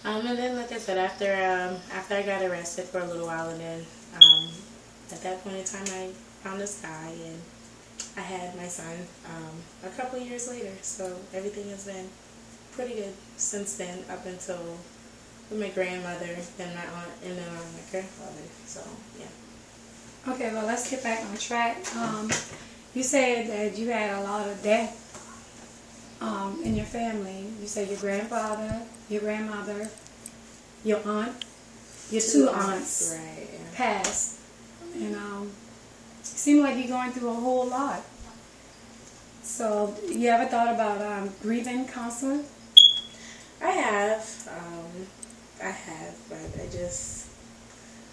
And then, like I said, after I got arrested for a little while, and then at that point in time, I found this guy, and I had my son a couple of years later. So everything has been pretty good since then, up until with my grandmother, then my aunt, and then my grandfather. So yeah. Okay, well, let's get back on track. You said that you had a lot of death in your family. You said your grandfather, your grandmother, your aunt, your two aunts right, yeah. passed. And it seemed like you're going through a whole lot. So, you ever thought about grieving counseling? I have, but I just,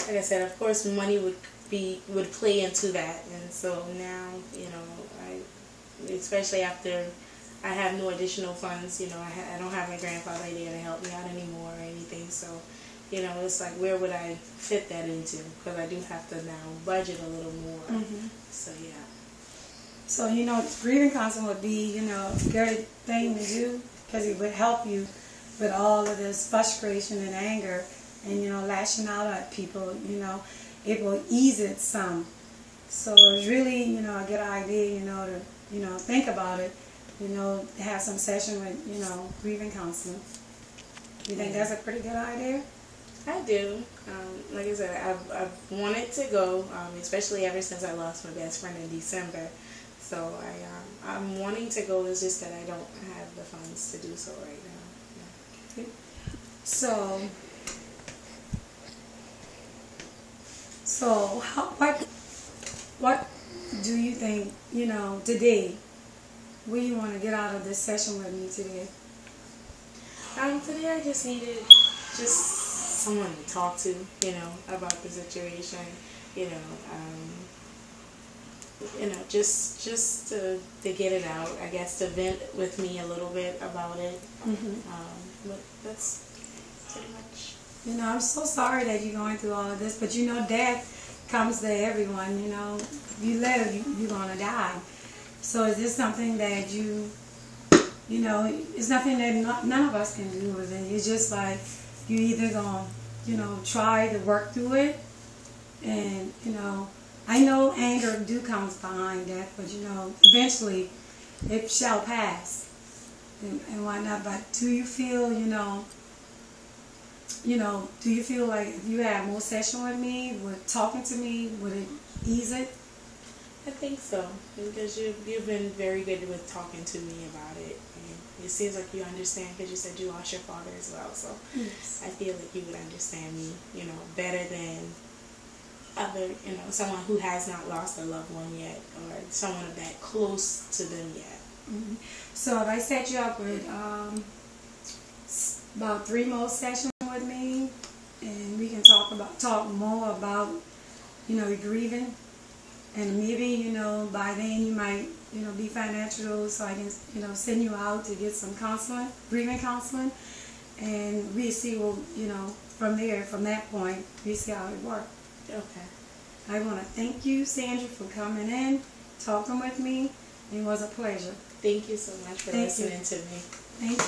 like I said, of course, money would play into that, and so now, especially after I have no additional funds, I don't have my grandfather there to help me out anymore or anything, so, it's like, where would I fit that into? Because I do have to now budget a little more, so yeah. So, grieving counseling would be, a good thing to do, because it would help you with all of this frustration and anger and, lashing out at people, it will ease it some. So it's really, a good idea, to, think about it, have some session with, grieving counseling. You think that's a pretty good idea? I do. Like I said, I've wanted to go, especially ever since I lost my best friend in December. So I'm wanting to go. It's just that I don't have the funds to do so right now. Yeah. So what do you think, today, what do you want to get out of this session with me today? Today I just needed someone to talk to, about the situation, just to get it out, I guess, to vent with me a little bit about it. But that's pretty much. I'm so sorry that you're going through all of this, but death comes to everyone. If you live, you're going to die. So is this something that it's nothing that none of us can do with it. It's just like you either going to, try to work through it, and, I know anger comes behind death, but, eventually it shall pass and whatnot. But do you feel, do you feel like if you had more session with me, with talking to me, would it ease it? I think so, because you've been very good with talking to me about it. And it seems like you understand, because you said you lost your father as well. So yes. I feel like you would understand me, better than other, someone who has not lost a loved one yet, or someone that close to them yet. So if I set you up with about 3 more sessions with me, and we can talk more about, grieving, and maybe, by then you might, be financial, so I can, send you out to get some counseling, grieving counseling, and we see, from there, from that point, we see how it works. Okay. I want to thank you, Sandra, for coming in, talking with me. It was a pleasure. Thank you so much for listening to me. Thank you.